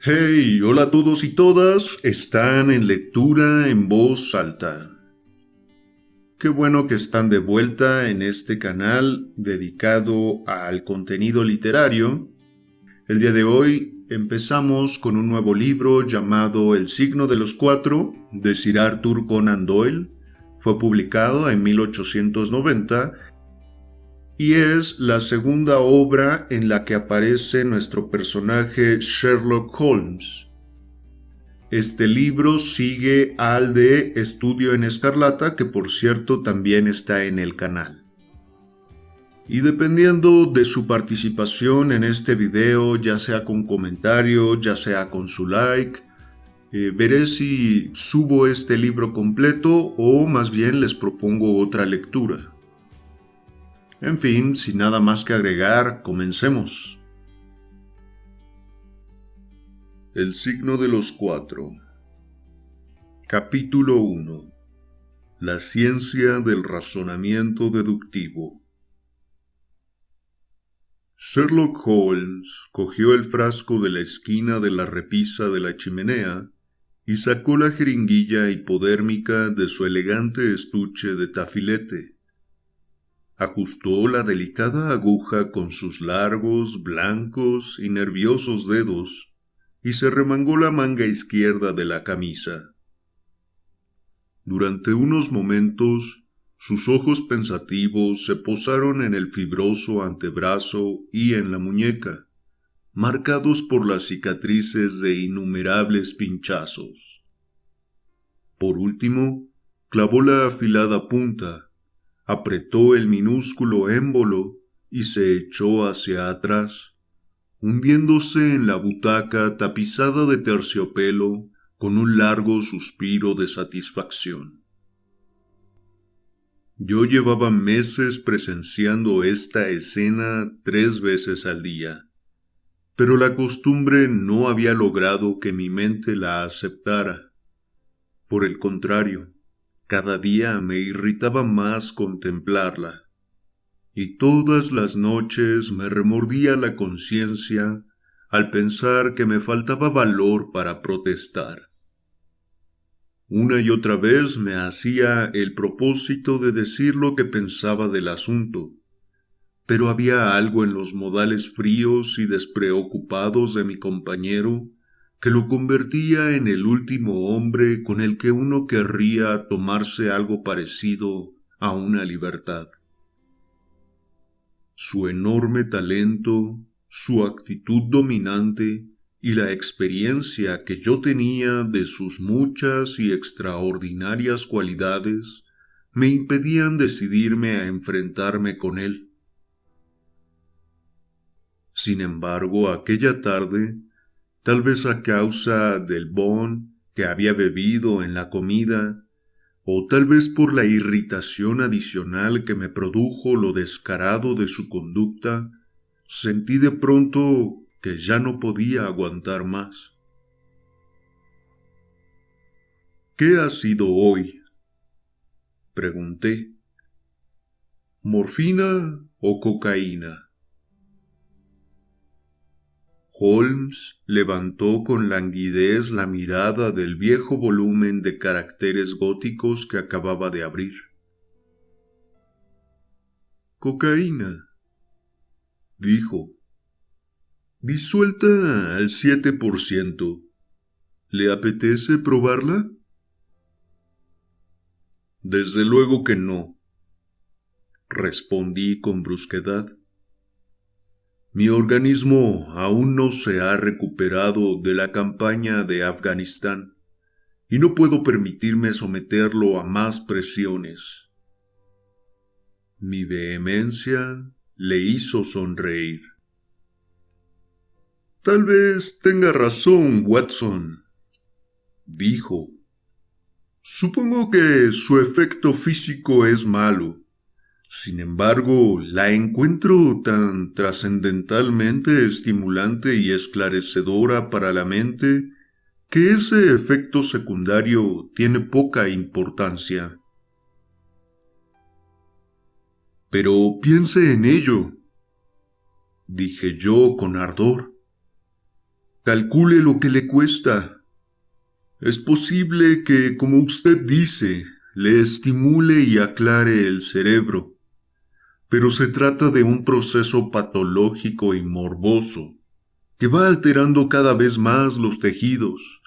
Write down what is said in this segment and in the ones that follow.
Hey, hola a todos y todas, están en lectura en voz alta. Qué bueno que están de vuelta en este canal dedicado al contenido literario. El día de hoy empezamos con un nuevo libro llamado El signo de los cuatro, de Sir Arthur Conan Doyle. Fue publicado en 1890 y es la segunda obra en la que aparece nuestro personaje Sherlock Holmes. Este libro sigue al de Estudio en Escarlata, que por cierto también está en el canal. Y dependiendo de su participación en este video, ya sea con comentario, ya sea con su like, veré si subo este libro completo o más bien les propongo otra lectura. En fin, sin nada más que agregar, comencemos. El signo de los cuatro. Capítulo 1. La ciencia del razonamiento deductivo. Sherlock Holmes cogió el frasco de la esquina de la repisa de la chimenea y sacó la jeringuilla hipodérmica de su elegante estuche de tafilete. Ajustó la delicada aguja con sus largos, blancos y nerviosos dedos y se remangó la manga izquierda de la camisa. Durante unos momentos, sus ojos pensativos se posaron en el fibroso antebrazo y en la muñeca, marcados por las cicatrices de innumerables pinchazos. Por último, clavó la afilada punta, apretó el minúsculo émbolo y se echó hacia atrás, hundiéndose en la butaca tapizada de terciopelo con un largo suspiro de satisfacción. Yo llevaba meses presenciando esta escena 3 veces al día, pero la costumbre no había logrado que mi mente la aceptara. Por el contrario, cada día me irritaba más contemplarla, y todas las noches me remordía la conciencia al pensar que me faltaba valor para protestar. Una y otra vez me hacía el propósito de decir lo que pensaba del asunto, pero había algo en los modales fríos y despreocupados de mi compañero que lo convertía en el último hombre con el que uno querría tomarse algo parecido a una libertad. Su enorme talento, su actitud dominante y la experiencia que yo tenía de sus muchas y extraordinarias cualidades me impedían decidirme a enfrentarme con él. Sin embargo, aquella tarde, tal vez a causa del bon que había bebido en la comida, o tal vez por la irritación adicional que me produjo lo descarado de su conducta, sentí de pronto que ya no podía aguantar más. ¿Qué ha sido hoy?, pregunté. ¿Morfina o cocaína? Holmes levantó con languidez la mirada del viejo volumen de caracteres góticos que acababa de abrir. Cocaína, dijo, disuelta al 7%. ¿Le apetece probarla? Desde luego que no, respondí con brusquedad. Mi organismo aún no se ha recuperado de la campaña de Afganistán y no puedo permitirme someterlo a más presiones. Mi vehemencia le hizo sonreír. Tal vez tenga razón, Watson, dijo. Supongo que su efecto físico es malo. Sin embargo, la encuentro tan trascendentalmente estimulante y esclarecedora para la mente que ese efecto secundario tiene poca importancia. Pero piense en ello, dije yo con ardor. calcule lo que le cuesta. Es posible que, como usted dice, le estimule y aclare el cerebro, pero se trata de un proceso patológico y morboso que va alterando cada vez más los tejidos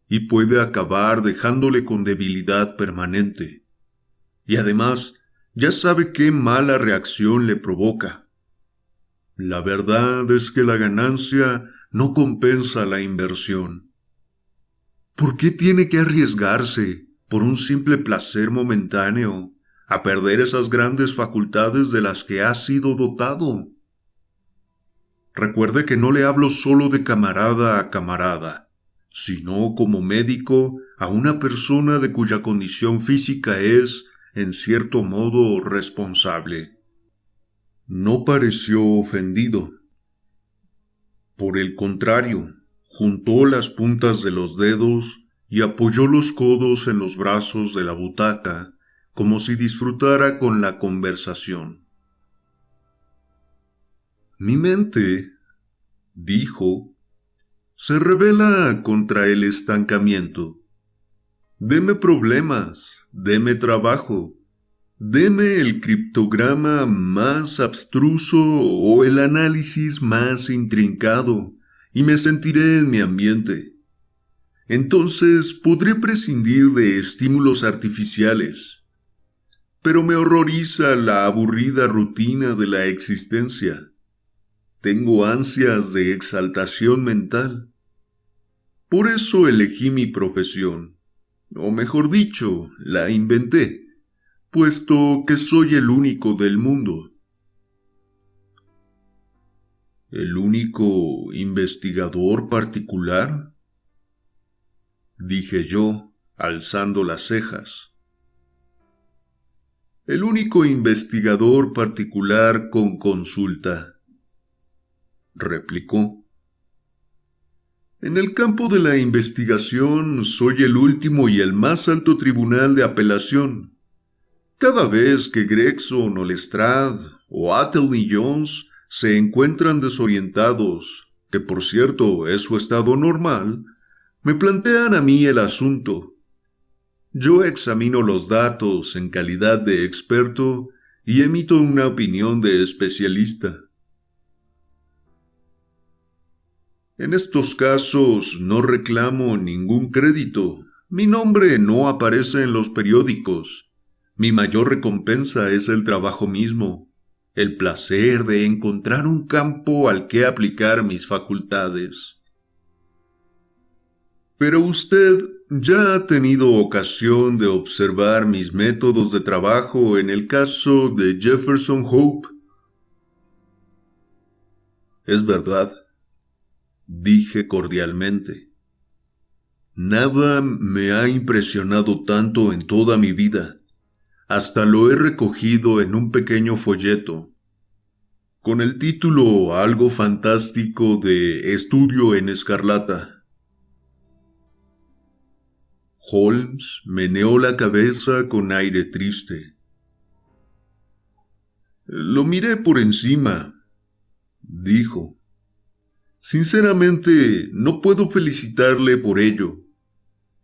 y puede acabar dejándole con debilidad permanente. Y además, ya sabe qué mala reacción le provoca. La verdad es que la ganancia no compensa la inversión. ¿Por qué tiene que arriesgarse, por un simple placer momentáneo, a perder esas grandes facultades de las que ha sido dotado? Recuerde que no le hablo solo de camarada a camarada, sino como médico a una persona de cuya condición física es, en cierto modo, responsable. No pareció ofendido. Por el contrario, juntó las puntas de los dedos y apoyó los codos en los brazos de la butaca, como si disfrutara con la conversación. Mi mente, dijo, se rebela contra el estancamiento. Deme problemas, deme trabajo, deme el criptograma más abstruso o el análisis más intrincado, y me sentiré en mi ambiente. Entonces podré prescindir de estímulos artificiales. Pero me horroriza la aburrida rutina de la existencia. Tengo ansias de exaltación mental. Por eso elegí mi profesión, o mejor dicho, la inventé, puesto que soy el único del mundo. ¿El único investigador particular?, dije yo, alzando las cejas. El único investigador particular con consulta, replicó. En el campo de la investigación soy el último y el más alto tribunal de apelación. Cada vez que Gregson o Lestrade o Athelney Jones se encuentran desorientados, que por cierto es su estado normal, me plantean a mí el asunto. Yo examino los datos en calidad de experto y emito una opinión de especialista. En estos casos no reclamo ningún crédito. Mi nombre no aparece en los periódicos. Mi mayor recompensa es el trabajo mismo, el placer de encontrar un campo al que aplicar mis facultades. Pero usted ya ha tenido ocasión de observar mis métodos de trabajo en el caso de Jefferson Hope. Es verdad, dije cordialmente. Nada me ha impresionado tanto en toda mi vida. Hasta lo he recogido en un pequeño folleto, con el título algo fantástico de Estudio en Escarlata. Holmes meneó la cabeza con aire triste. Lo miré por encima, dijo. Sinceramente, no puedo felicitarle por ello.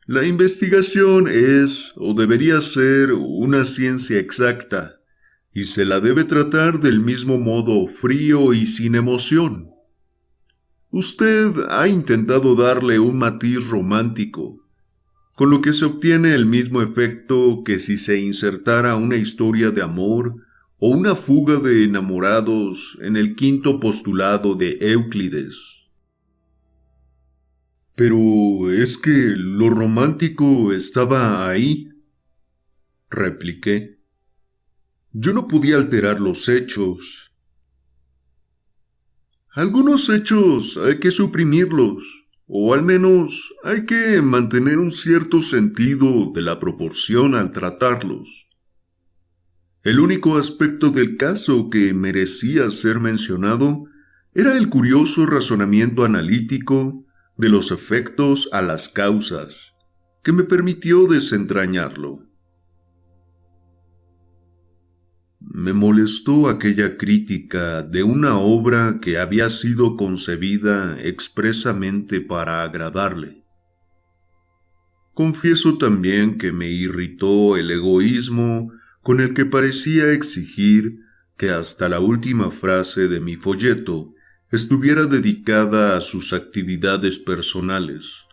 La investigación es, o debería ser, una ciencia exacta, y se la debe tratar del mismo modo frío y sin emoción. Usted ha intentado darle un matiz romántico, con lo que se obtiene el mismo efecto que si se insertara una historia de amor o una fuga de enamorados en el quinto postulado de Euclides. Pero es que lo romántico estaba ahí, repliqué. Yo no podía alterar los hechos. Algunos hechos hay que suprimirlos, o al menos hay que mantener un cierto sentido de la proporción al tratarlos. El único aspecto del caso que merecía ser mencionado era el curioso razonamiento analítico de los efectos a las causas, que me permitió desentrañarlo. Me molestó aquella crítica de una obra que había sido concebida expresamente para agradarle. Confieso también que me irritó el egoísmo con el que parecía exigir que hasta la última frase de mi folleto estuviera dedicada a sus actividades personales.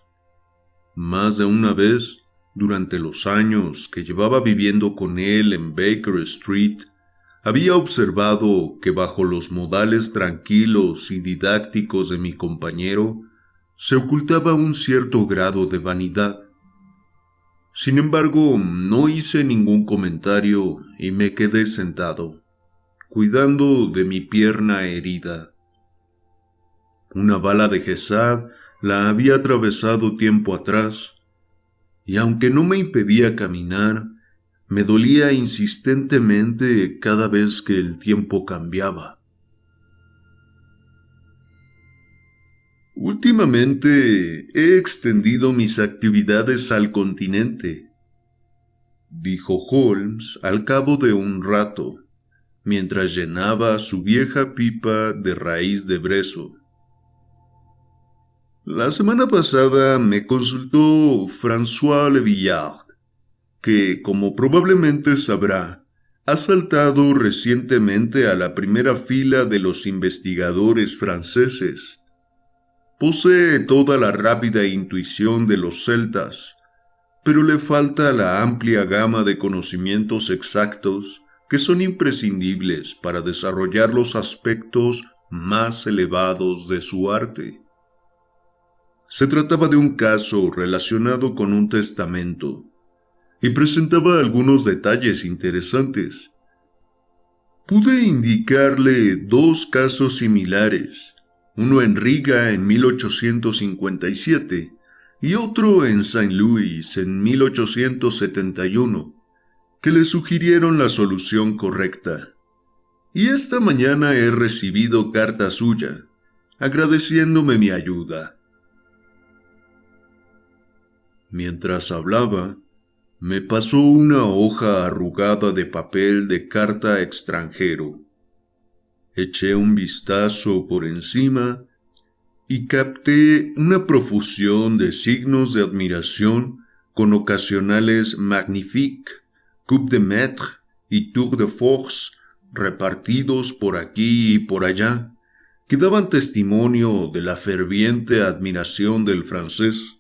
Más de una vez, durante los años que llevaba viviendo con él en Baker Street, había observado que bajo los modales tranquilos y didácticos de mi compañero se ocultaba un cierto grado de vanidad. Sin embargo, no hice ningún comentario y me quedé sentado, cuidando de mi pierna herida. Una bala de Gesad la había atravesado tiempo atrás, y aunque no me impedía caminar, me dolía insistentemente cada vez que el tiempo cambiaba. Últimamente he extendido mis actividades al continente, dijo Holmes al cabo de un rato, mientras llenaba su vieja pipa de raíz de brezo. La semana pasada me consultó François Le Villard, que, como probablemente sabrá, ha saltado recientemente a la primera fila de los investigadores franceses. Posee toda la rápida intuición de los celtas, pero le falta la amplia gama de conocimientos exactos que son imprescindibles para desarrollar los aspectos más elevados de su arte. Se trataba de un caso relacionado con un testamento, y presentaba algunos detalles interesantes. Pude indicarle dos casos similares, uno en Riga en 1857 y otro en Saint Louis en 1871, que le sugirieron la solución correcta. Y esta mañana he recibido carta suya, agradeciéndome mi ayuda. Mientras hablaba, me pasó una hoja arrugada de papel de carta extranjero. Eché un vistazo por encima y capté una profusión de signos de admiración con ocasionales magnifiques, coup de maître y tour de force repartidos por aquí y por allá, que daban testimonio de la ferviente admiración del francés.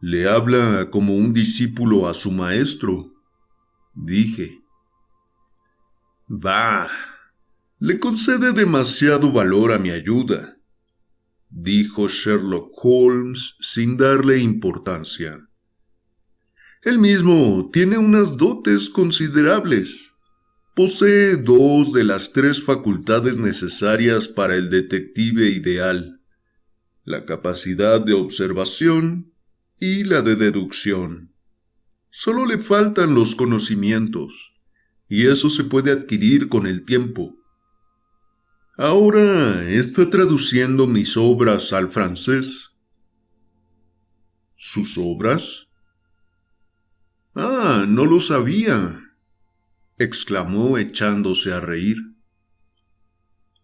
«Le habla como un discípulo a su maestro», dije. «Bah, le concede demasiado valor a mi ayuda», dijo Sherlock Holmes sin darle importancia. «Él mismo tiene unas dotes considerables. Posee dos de las tres facultades necesarias para el detective ideal: la capacidad de observación y la de deducción. Solo le faltan los conocimientos, y eso se puede adquirir con el tiempo. Ahora está traduciendo mis obras al francés». «¿Sus obras?» «Ah, no lo sabía», exclamó echándose a reír.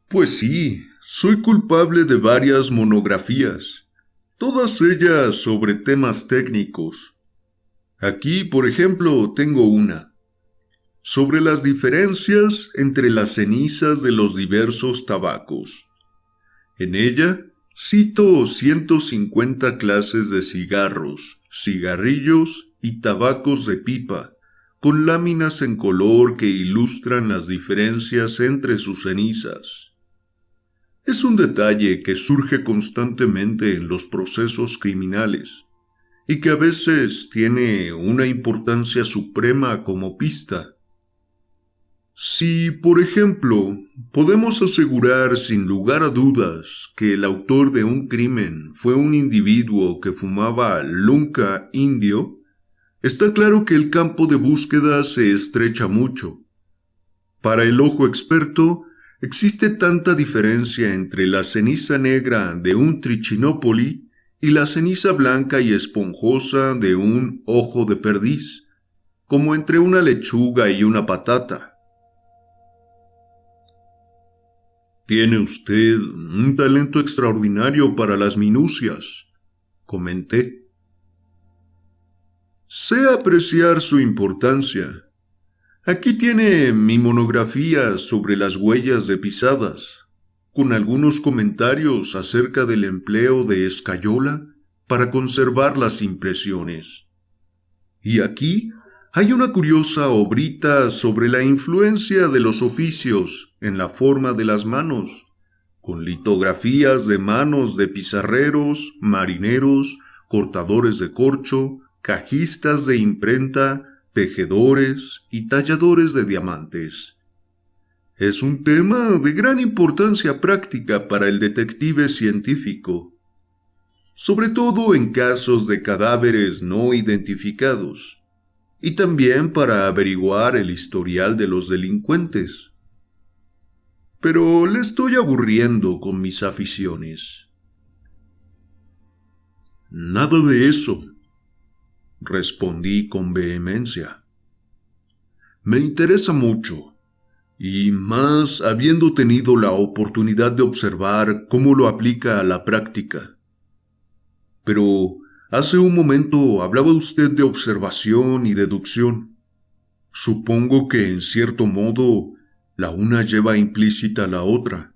«Pues sí, soy culpable de varias monografías, todas ellas sobre temas técnicos. Aquí, por ejemplo, tengo una sobre las diferencias entre las cenizas de los diversos tabacos. En ella cito 150 clases de cigarros, cigarrillos y tabacos de pipa, con láminas en color que ilustran las diferencias entre sus cenizas. Es un detalle que surge constantemente en los procesos criminales y que a veces tiene una importancia suprema como pista. Si, por ejemplo, podemos asegurar sin lugar a dudas que el autor de un crimen fue un individuo que fumaba lunca indio, está claro que el campo de búsqueda se estrecha mucho. Para el ojo experto, existe tanta diferencia entre la ceniza negra de un Trichinopoli y la ceniza blanca y esponjosa de un ojo de perdiz, como entre una lechuga y una patata. Tiene usted un talento extraordinario para las minucias, comenté. Sé apreciar su importancia. Aquí tiene mi monografía sobre las huellas de pisadas, con algunos comentarios acerca del empleo de escayola para conservar las impresiones. Y aquí hay una curiosa obrita sobre la influencia de los oficios en la forma de las manos, con litografías de manos de pizarreros, marineros, cortadores de corcho, cajistas de imprenta, tejedores y talladores de diamantes. Es un tema de gran importancia práctica para el detective científico, sobre todo en casos de cadáveres no identificados, y también para averiguar el historial de los delincuentes. Pero le estoy aburriendo con mis aficiones. Nada de eso, respondí con vehemencia. Me interesa mucho, y más habiendo tenido la oportunidad de observar cómo lo aplica a la práctica. Pero hace un momento hablaba usted de observación y deducción. Supongo que en cierto modo la una lleva implícita la otra.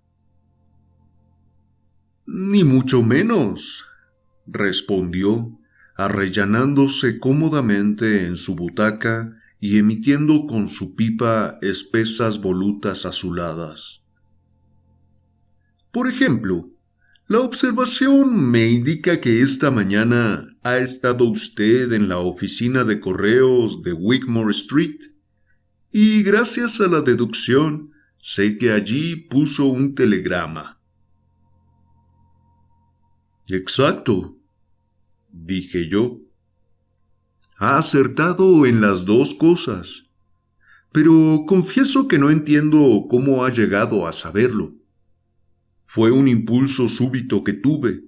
Ni mucho menos, respondió, arrellanándose cómodamente en su butaca y emitiendo con su pipa espesas volutas azuladas. Por ejemplo, la observación me indica que esta mañana ha estado usted en la oficina de correos de Wigmore Street, y gracias a la deducción sé que allí puso un telegrama. Exacto, dije yo. Ha acertado en las dos cosas, pero confieso que no entiendo cómo ha llegado a saberlo. Fue un impulso súbito que tuve,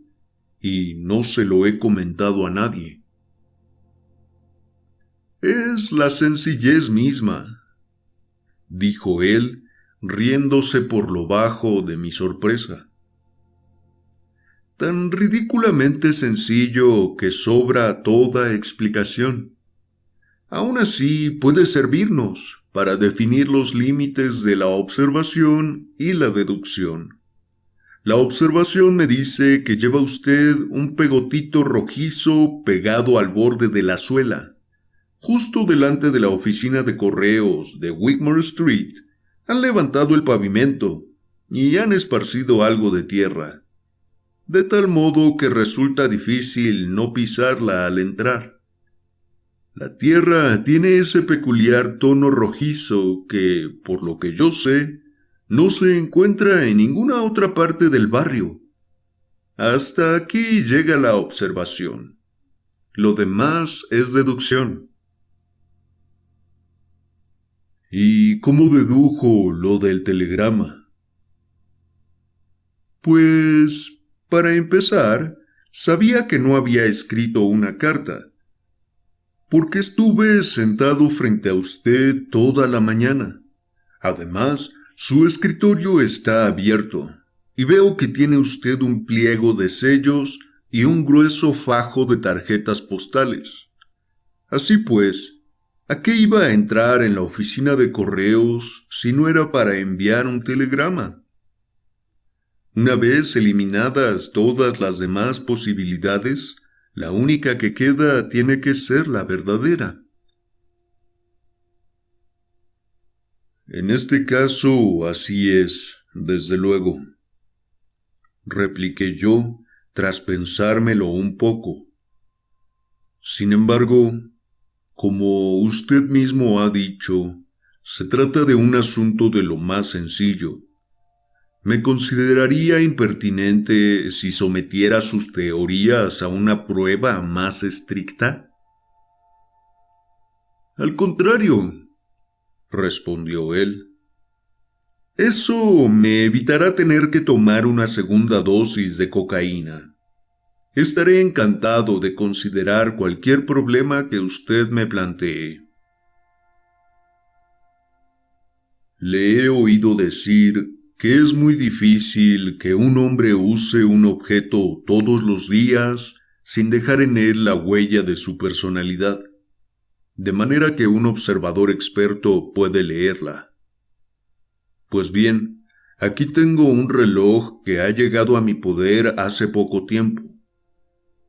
y no se lo he comentado a nadie. Es la sencillez misma, dijo él, riéndose por lo bajo de mi sorpresa. Tan ridículamente sencillo que sobra toda explicación. Aún así puede servirnos para definir los límites de la observación y la deducción. La observación me dice que lleva usted un pegotito rojizo pegado al borde de la suela. Justo delante de la oficina de correos de Wigmore Street, han levantado el pavimento y han esparcido algo de tierra, de tal modo que resulta difícil no pisarla al entrar. La tierra tiene ese peculiar tono rojizo que, por lo que yo sé, no se encuentra en ninguna otra parte del barrio. Hasta aquí llega la observación. Lo demás es deducción. ¿Y cómo dedujo lo del telegrama? Pues, para empezar, sabía que no había escrito una carta, porque estuve sentado frente a usted toda la mañana. Además, su escritorio está abierto, y veo que tiene usted un pliego de sellos y un grueso fajo de tarjetas postales. Así pues, ¿a qué iba a entrar en la oficina de correos si no era para enviar un telegrama? Una vez eliminadas todas las demás posibilidades, la única que queda tiene que ser la verdadera. En este caso, así es, desde luego, repliqué yo, tras pensármelo un poco. Sin embargo, como usted mismo ha dicho, se trata de un asunto de lo más sencillo. Me consideraría impertinente si sometiera sus teorías a una prueba más estricta. Al contrario, respondió él. Eso me evitará tener que tomar una segunda dosis de cocaína. Estaré encantado de considerar cualquier problema que usted me plantee. Le he oído decir que es muy difícil que un hombre use un objeto todos los días sin dejar en él la huella de su personalidad, de manera que un observador experto puede leerla. Pues bien, aquí tengo un reloj que ha llegado a mi poder hace poco tiempo.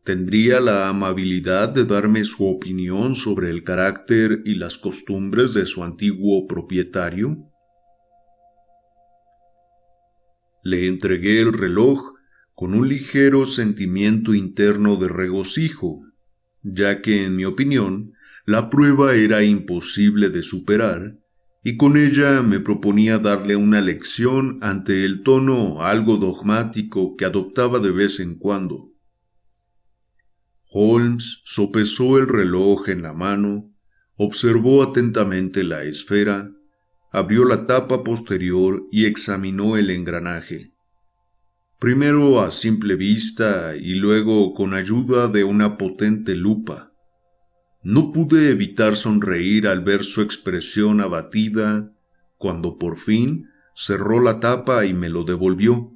¿Tendría la amabilidad de darme su opinión sobre el carácter y las costumbres de su antiguo propietario? Le entregué el reloj con un ligero sentimiento interno de regocijo, ya que, en mi opinión, la prueba era imposible de superar, y con ella me proponía darle una lección ante el tono algo dogmático que adoptaba de vez en cuando. Holmes sopesó el reloj en la mano, observó atentamente la esfera, abrió la tapa posterior y examinó el engranaje. Primero a simple vista y luego con ayuda de una potente lupa. No pude evitar sonreír al ver su expresión abatida cuando por fin cerró la tapa y me lo devolvió.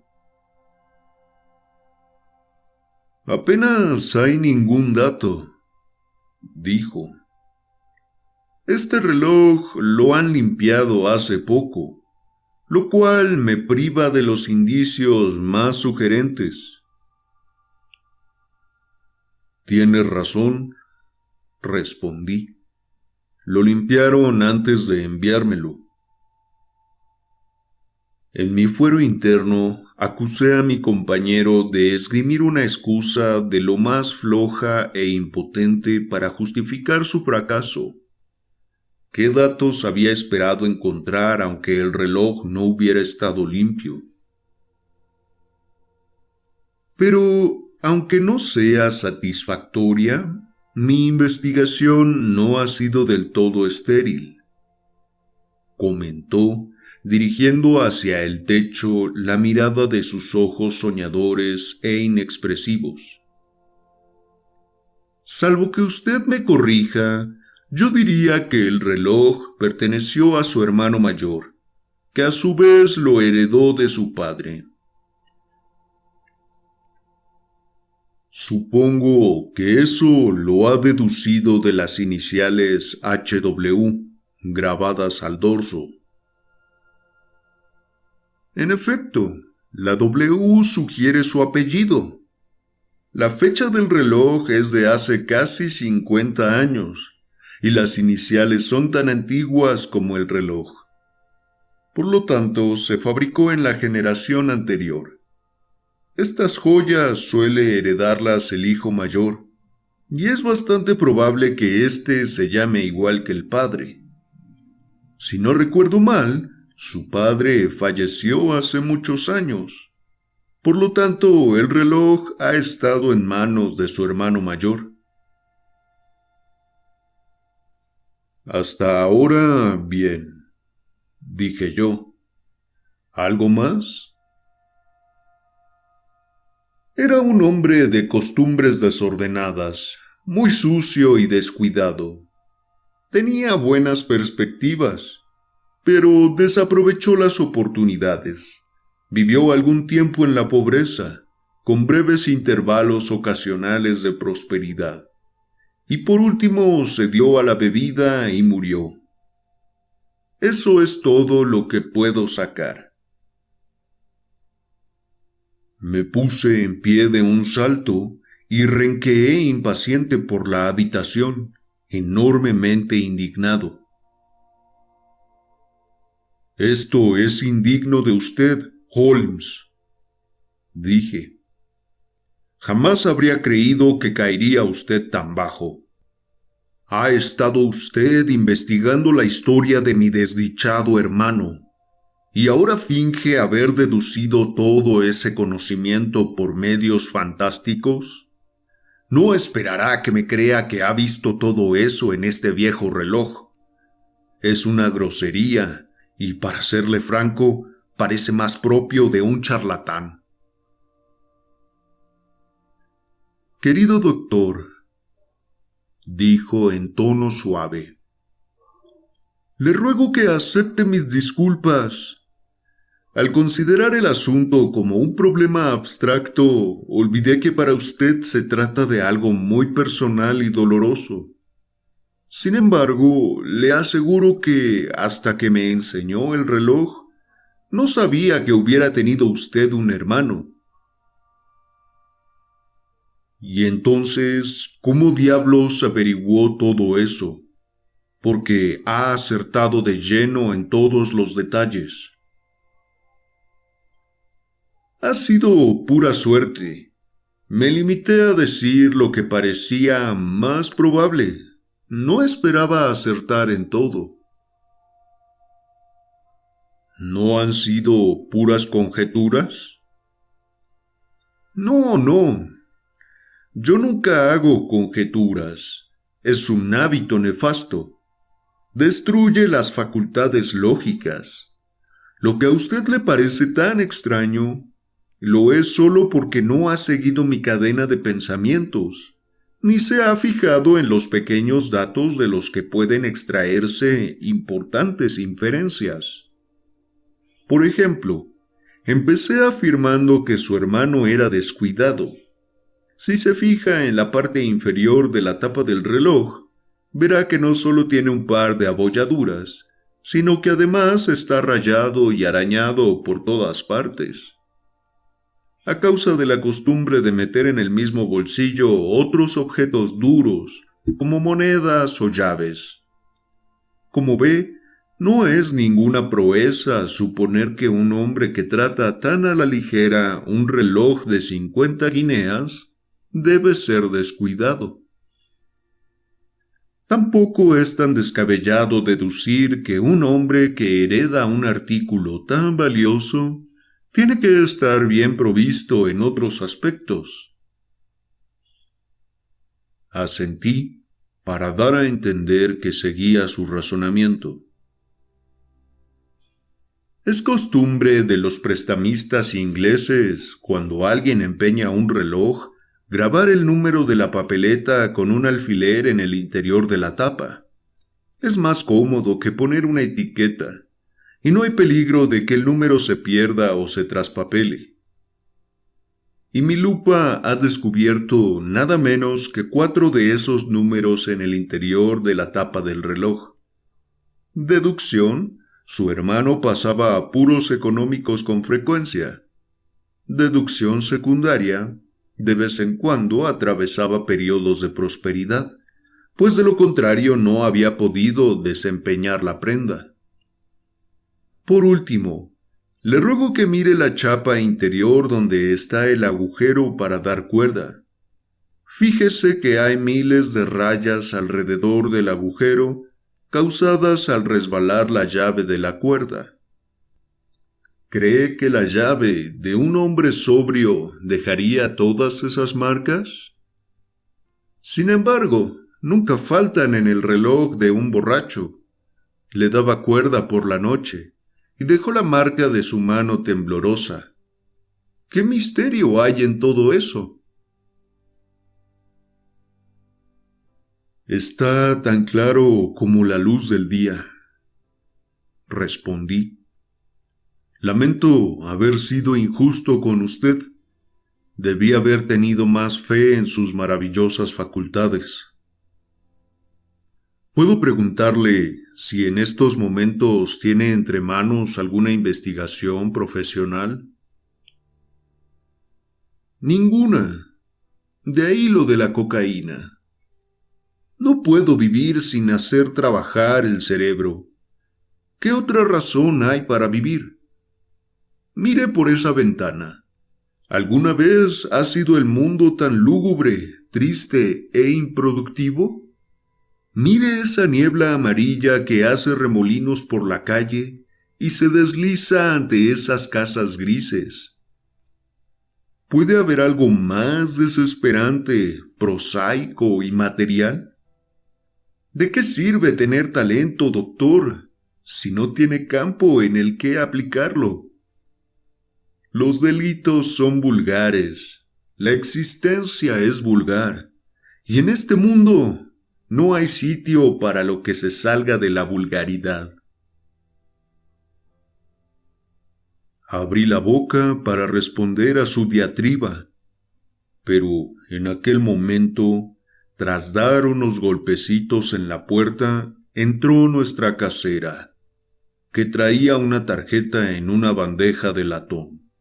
«Apenas hay ningún dato», dijo. «Este reloj lo han limpiado hace poco, lo cual me priva de los indicios más sugerentes». «Tienes razón», respondí. «Lo limpiaron antes de enviármelo». En mi fuero interno acusé a mi compañero de esgrimir una excusa de lo más floja e impotente para justificar su fracaso. ¿Qué datos había esperado encontrar aunque el reloj no hubiera estado limpio? Pero, aunque no sea satisfactoria, mi investigación no ha sido del todo estéril, comentó, dirigiendo hacia el techo la mirada de sus ojos soñadores e inexpresivos. Salvo que usted me corrija, yo diría que el reloj perteneció a su hermano mayor, que a su vez lo heredó de su padre. Supongo que eso lo ha deducido de las iniciales HW, grabadas al dorso. En efecto, la W sugiere su apellido. La fecha del reloj es de hace casi 50 años, y las iniciales son tan antiguas como el reloj. Por lo tanto, se fabricó en la generación anterior. Estas joyas suele heredarlas el hijo mayor, y es bastante probable que éste se llame igual que el padre. Si no recuerdo mal, su padre falleció hace muchos años. Por lo tanto, el reloj ha estado en manos de su hermano mayor. Hasta ahora, bien, dije yo. ¿Algo más? Era un hombre de costumbres desordenadas, muy sucio y descuidado. Tenía buenas perspectivas, pero desaprovechó las oportunidades. Vivió algún tiempo en la pobreza, con breves intervalos ocasionales de prosperidad. Y por último se dio a la bebida y murió. Eso es todo lo que puedo sacar. Me puse en pie de un salto y renqueé impaciente por la habitación, enormemente indignado. «Esto es indigno de usted, Holmes», dije. «Jamás habría creído que caería usted tan bajo. Ha estado usted investigando la historia de mi desdichado hermano, y ahora finge haber deducido todo ese conocimiento por medios fantásticos. No esperará que me crea que ha visto todo eso en este viejo reloj. Es una grosería, y para serle franco, parece más propio de un charlatán». «Querido doctor», dijo en tono suave, Le ruego que acepte mis disculpas. Al considerar el asunto como un problema abstracto, olvidé que para usted se trata de algo muy personal y doloroso. Sin embargo, le aseguro que, hasta que me enseñó el reloj, no sabía que hubiera tenido usted un hermano. Y entonces, ¿cómo diablos averiguó todo eso? Porque ha acertado de lleno en todos los detalles. Ha sido pura suerte. Me limité a decir lo que parecía más probable. No esperaba acertar en todo. ¿No han sido puras conjeturas? No. Yo nunca hago conjeturas. Es un hábito nefasto. Destruye las facultades lógicas. Lo que a usted le parece tan extraño, lo es solo porque no ha seguido mi cadena de pensamientos, ni se ha fijado en los pequeños datos de los que pueden extraerse importantes inferencias. Por ejemplo, empecé afirmando que su hermano era descuidado. Si se fija en la parte inferior de la tapa del reloj, verá que no solo tiene un par de abolladuras, sino que además está rayado y arañado por todas partes. A causa de la costumbre de meter en el mismo bolsillo otros objetos duros, como monedas o llaves. Como ve, no es ninguna proeza suponer que un hombre que trata tan a la ligera un reloj de 50 guineas debe ser descuidado. Tampoco es tan descabellado deducir que un hombre que hereda un artículo tan valioso tiene que estar bien provisto en otros aspectos. Asentí para dar a entender que seguía su razonamiento. Es costumbre de los prestamistas ingleses, cuando alguien empeña un reloj, grabar el número de la papeleta con un alfiler en el interior de la tapa. Es más cómodo que poner una etiqueta, y no hay peligro de que el número se pierda o se traspapele. Y mi lupa ha descubierto nada menos que 4 de esos números en el interior de la tapa del reloj. Deducción: su hermano pasaba apuros económicos con frecuencia. Deducción secundaria: de vez en cuando atravesaba periodos de prosperidad, pues de lo contrario no había podido desempeñar la prenda. Por último, le ruego que mire la chapa interior donde está el agujero para dar cuerda. Fíjese que hay miles de rayas alrededor del agujero, causadas al resbalar la llave de la cuerda. ¿Cree que la llave de un hombre sobrio dejaría todas esas marcas? Sin embargo, nunca faltan en el reloj de un borracho. Le daba cuerda por la noche y dejó la marca de su mano temblorosa. ¿Qué misterio hay en todo eso? Está tan claro como la luz del día, respondí. Lamento haber sido injusto con usted. Debí haber tenido más fe en sus maravillosas facultades. ¿Puedo preguntarle si en estos momentos tiene entre manos alguna investigación profesional? Ninguna. De ahí lo de la cocaína. No puedo vivir sin hacer trabajar el cerebro. ¿Qué otra razón hay para vivir? Mire por esa ventana. ¿Alguna vez ha sido el mundo tan lúgubre, triste e improductivo? Mire esa niebla amarilla que hace remolinos por la calle y se desliza ante esas casas grises. ¿Puede haber algo más desesperante, prosaico y material? ¿De qué sirve tener talento, doctor, si no tiene campo en el que aplicarlo? Los delitos son vulgares, la existencia es vulgar, y en este mundo No hay sitio para lo que se salga de la vulgaridad. Abrí la boca para responder a su diatriba, pero en aquel momento, tras dar unos golpecitos en la puerta, entró nuestra casera, que traía una tarjeta en una bandeja de latón.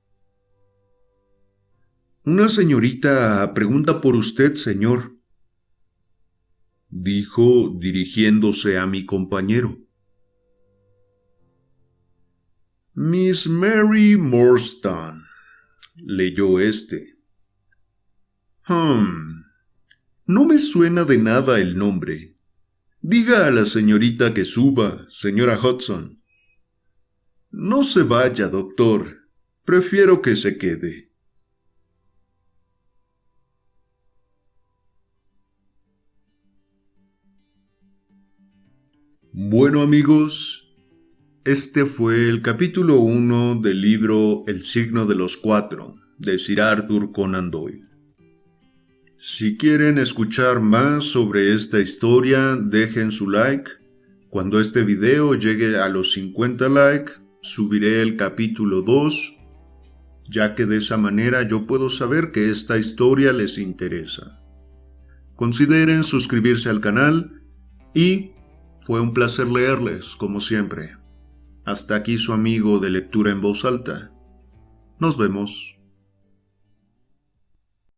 «Una señorita pregunta por usted, señor», dijo dirigiéndose a mi compañero. «Miss Mary Morstan», leyó este. No me suena de nada el nombre. Diga a la señorita que suba, señora Hudson. No se vaya, doctor. Prefiero que se quede. Bueno, amigos, este fue el capítulo 1 del libro El signo de los cuatro, de Sir Arthur Conan Doyle. Si quieren escuchar más sobre esta historia, dejen su like. Cuando este video llegue a los 50 likes, subiré el capítulo 2, ya que de esa manera yo puedo saber que esta historia les interesa. Consideren suscribirse al canal y fue un placer leerles, como siempre. Hasta aquí su amigo de lectura en voz alta. Nos vemos.